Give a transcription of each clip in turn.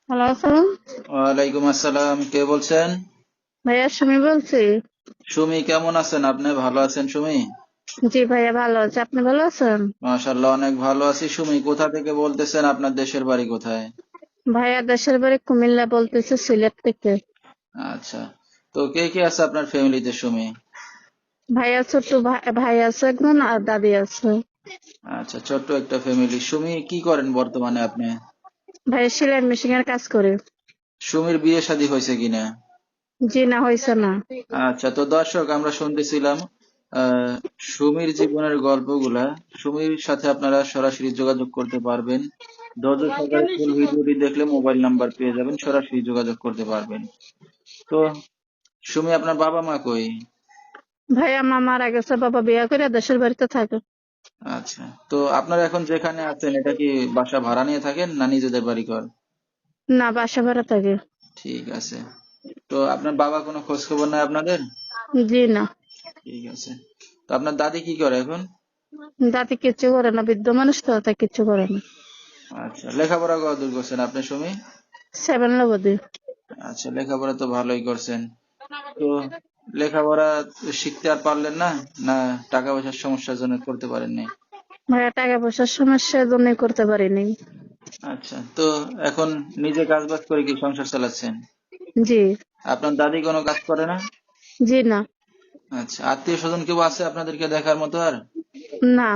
Hello, আসসালাম। ওয়ালাইকুম আসসালাম। কে বলছেন? ভাইয়া সুমি বলছি। সুমি, কেমন আছেন আপনি? ভালো আছেন সুমি? জি ভাইয়া ভালো আছে, আপনি ভালো আছেন? মাশাআল্লাহ, অনেক ভালো আছি। সুমি, কোথা থেকে বলতেছেন? আপনার দেশের বাড়ি কোথায়? ভাইয়া দেশের বাড়ি কুমিল্লা, বলতেছে সিলেট থেকে। আচ্ছা, তো কে কে আছে আপনার ফ্যামিলিতে সুমি? ভাইয়া ছোট ভাই আছে একজন আর দাদি আছে। আচ্ছা, ছোট্ট একটা ফ্যামিলি। সুমি, কি করেন বর্তমানে আপনি? ভাইয়া সেলাই মেশিন এর কাজ করে। সুমির বিয়ে শাদী হয়েছে কিনা? জি না, হয়েছে না। আচ্ছা, তো দর্শক, আমরা শুনতেছিলাম আহ সুমির জীবনের গল্পগুলা। সুমির সাথে আপনারা সরাসরি যোগাযোগ করতে পারবেন। ধৈর্য সহকারে ফুল ভিডিওটি দেখলে মোবাইল নাম্বার পেয়ে যাবেন, সরাসরি যোগাযোগ করতে পারবেন। তো সুমি, আপনার বাবা মা কই? ভাইয়া মা মারা গেছে, বাবা বিয়ে করে দেশের বাড়িতে থাকে। আচ্ছা, তো আপনারা এখন যেখানে আছেন, এটা কি বাসা ভাড়া নিয়ে থাকেন না নিজেদের বাড়ি ঘর? না, বাসা ভাড়া থাকে। ঠিক আছে। তো আপনার বাবা কোনো খোঁজ খবর নাই আপনাদের? জি না। ঠিক আছে। তো আপনার দাদি কি করে এখন? দাদি কিচ্ছু করে না, বৃদ্ধ মানুষ তো, তাই কিচ্ছু করে না। আচ্ছা, লেখাপড়া কতদূর করছেন আপনি সুমি? 7 অবধি। আচ্ছা, লেখাপড়া তো ভালোই করছেন। তো লেখাপড়া শিখতে আর পারলেন না, না টাকা পয়সার সমস্যার জন্য করতে পারেননি? ভাইয়া টাকা পয়সার সমস্যার জন্য করতে পারিনি। আচ্ছা, তো এখন নিজে কাজ বাজ করে কি সংসার চালাচ্ছেন? জি। আপনার দাদি কোনো কাজ করে না? জি না। আচ্ছা, আত্মীয় স্বজন কেউ আছে আপনাদেরকে দেখার মতো আর? না।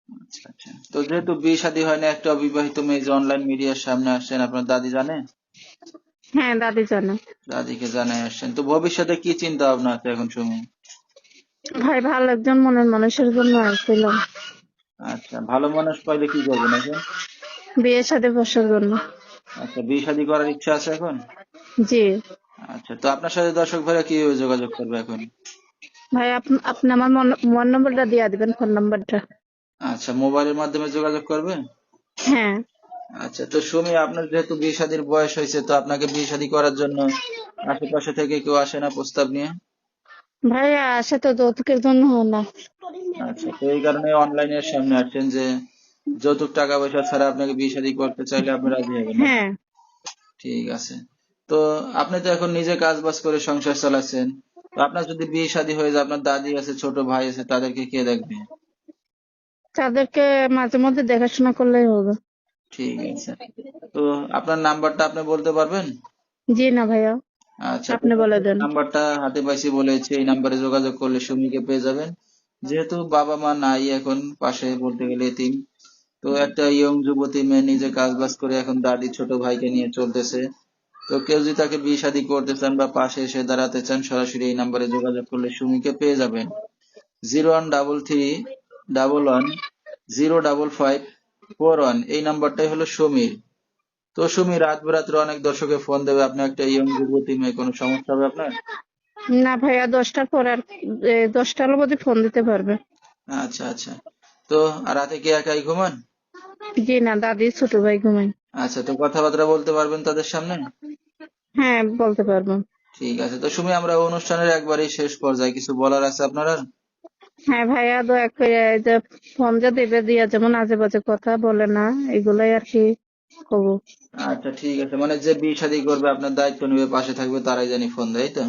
আচ্ছা আচ্ছা, তো যেহেতু বিয়ে শাদী হয় না, একটা অবিবাহিত মেয়ে যে অনলাইন মিডিয়ার সামনে আসছেন, আপনার দাদি জানে? হ্যাঁ, দাদি জানে। দাদিকে জানাই আসছেন, তো ভবিষ্যতে কি চিন্তা ভাবনা আছে এখন শুনি? ভাই ভালো একজন মনের মানুষের জন্য আসছিলাম। আচ্ছা, ভালো মানুষ পাইলে কি করবেন এখন? বিয়ে শাদী বসার জন্য। আচ্ছা, বিয়ে শাদী করার ইচ্ছা আছে এখন? জি। আচ্ছা, তো আপনার সাথে দর্শক ভাইরা কিভাবে যোগাযোগ করবে এখন? ভাই আপনি আমার মন নম্বরটা দিয়ে দিবেন, ফোন নাম্বারটা। আচ্ছা, মোবাইলের মাধ্যমে যোগাযোগ করবে? হ্যাঁ। আচ্ছা, তো সুমি, আপনার যেহেতু বিয়ে শাদীর বয়স হয়েছে, তো আপনাকে বিয়ে শাদী করার জন্য আশেপাশে থেকে কেউ আসে না প্রস্তাব নিয়ে? ভাইয়া আসে তো যৌতুকের জন্য না। আচ্ছা, তো এই কারণে অনলাইনের সামনে আসছেন যে যৌতুক টাকা পয়সা ছাড়া আপনাকে বিয়ে শাদী করতে চাইলে আপনি রাজি হবেন নাকি? হ্যাঁ। ঠিক আছে। তো আপনি তো এখন নিজে কাজ বাজ করে সংসার চালাচ্ছেন। তো আপনার যদি বিয়ে শাদী হয়ে যায়, আপনার দাদি আছে, ছোট ভাই আছে, তাদেরকে কে দেখবে? তাদেরকে মাঝে মধ্যে দেখাশোনা করলেই হবে। ঠিক আছে। তো আপনার নাম্বারটা আপনি বলতে পারবেন? জি না ভাইয়া, আচ্ছা, তো আপনি বলে দেন। নাম্বারটা হাতে পাইছি বলেছি, এই নাম্বারে যোগাযোগ করলে সুমিকে পেয়ে যাবেন। যেহেতু বাবা মা নাই এখন পাশে, বলতে গেলে এতিম, তো একটা ইয়ং যুবতী মেয়ে নিজে কাজ বাজ করে এখন দাদি ছোট ভাইকে নিয়ে চলতেছে। তো কেউ যদি তাকে বিয়ে শাদী করতে চান বা পাশে এসে দাঁড়াতে চান, সরাসরি এই নাম্বারে যোগাযোগ করলে সুমিকে পেয়ে যাবেন। 0133110551, এই নাম্বারটাই হলো সুমির। তো সুমি, রাত বেরাত্রে অনেক দর্শকে ফোন দেবে, আপনি একটা ইয়ং যুবতী মেয়ে, কোনো সমস্যা হবে আপনার? না ভাইয়া, 10টার পর আর 10টার অবধি ফোন দিতে পারবে। আচ্ছা আচ্ছা, তো আর রাতে কি একাই ঘুমান? জি না, দাদি ছোট ভাই ঘুমাই। আচ্ছা, তো কথাবার্তা বলতে পারবেন তাদের সামনে? হ্যাঁ, বলতে পারবো। ঠিক আছে। তো সুমি, আমরা অনুষ্ঠানের একবারেই শেষ পর্যায়ে, কিছু বলার আছে আপনার আর? হ্যাঁ ভাইয়া, দয়া করে এই যে ফোন যে দেবে দিয়া যেমন আজে বাজে কথা বলে না, এগুলাই আর কি কব। আচ্ছা ঠিক আছে, মানে যে বিয়ে শাদী করবে, আপনার দায়িত্ব নেবে, পাশে থাকবে, তারাই জানি ফোন দেয়, তাই তো?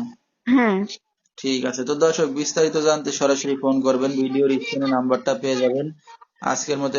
হ্যাঁ। ঠিক আছে, তো দর্শক বিস্তারিত জানতে সরাসরি ফোন করবেন, ভিডিওর স্ক্রিনে নাম্বারটা পেয়ে যাবেন। আজকের মতো